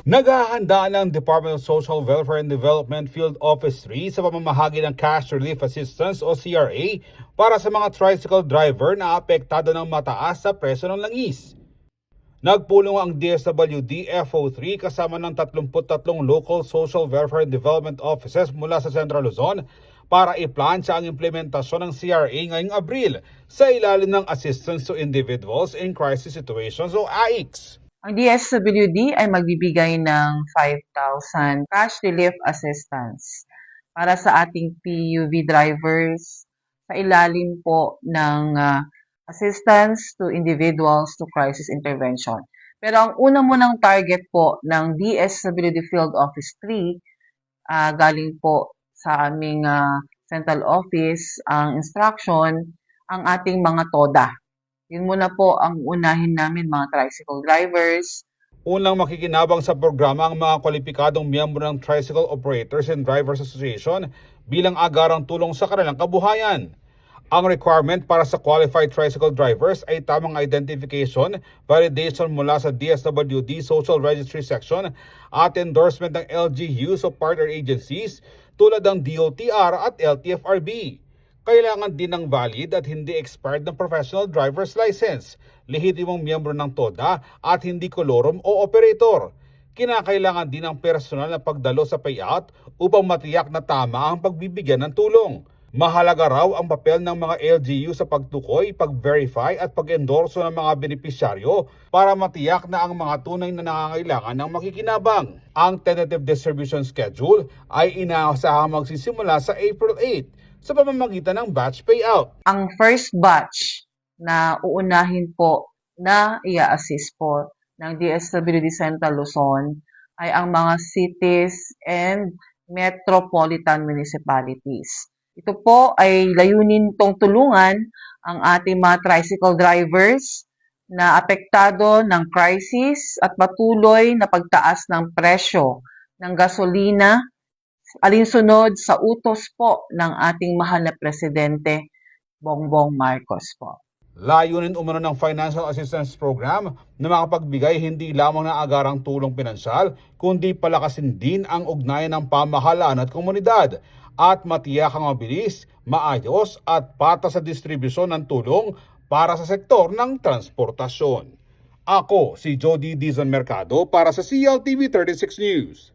Naghahanda ng Department of Social Welfare and Development Field Office 3 sa pamamahagi ng Cash Relief Assistance o CRA para sa mga tricycle driver na apektado ng mataas sa presyo ng langis. Nagpulong ang DSWD FO3 kasama ng 33 local social welfare and development offices mula sa Central Luzon para iplansya ang implementasyon ng CRA ngayong Abril sa ilalim ng Assistance to Individuals in Crisis Situations o AICS. Ang DSWD ay magbibigay ng 5,000 cash relief assistance para sa ating PUV drivers sa ilalim po ng assistance to individuals to crisis intervention. Pero ang una munang target po ng DSWD Field Office 3, galing po sa aming central office, ang instruction, ang ating mga TODA. Yun muna po ang unahin namin, mga tricycle drivers. Unang makikinabang sa programa ang mga kwalipikadong miyembro ng Tricycle Operators and Drivers Association bilang agarang tulong sa kanilang kabuhayan. Ang requirement para sa qualified tricycle drivers ay tamang identification, validation mula sa DSWD Social Registry Section at endorsement ng LGUs o partner agencies tulad ng DOTR at LTFRB. Kailangan din ng valid at hindi expired ng professional driver's license, lehitimong miyembro ng TODA at hindi kolorum o operator. Kinakailangan din ng personal na pagdalo sa payout upang matiyak na tama ang pagbibigyan ng tulong. Mahalaga raw ang papel ng mga LGU sa pagtukoy, pag-verify at pag-endorso ng mga benepisyaryo para matiyak na ang mga tunay na nangangailangan ng makikinabang. Ang tentative distribution schedule ay inaasahang magsisimula sa April 8 sa pamamagitan ng batch payout. Ang first batch na uunahin po na i-assist po ng DSWD Central Luzon ay ang mga cities and metropolitan municipalities. Ito po ay layunin tong tulungan ang ating mga tricycle drivers na apektado ng crisis at patuloy na pagtaas ng presyo ng gasolina alinsunod sa utos po ng ating mahal na Presidente Bongbong Marcos po. Layunin umano ng Financial Assistance Program na makapagbigay hindi lamang ng agarang tulong pinansyal, kundi palakasin din ang ugnayan ng pamahalaan at komunidad at matiyak ang mabilis, maayos at patas sa distribusyon ng tulong para sa sektor ng transportasyon. Ako si Jody Dizon Mercado para sa CLTV 36 News.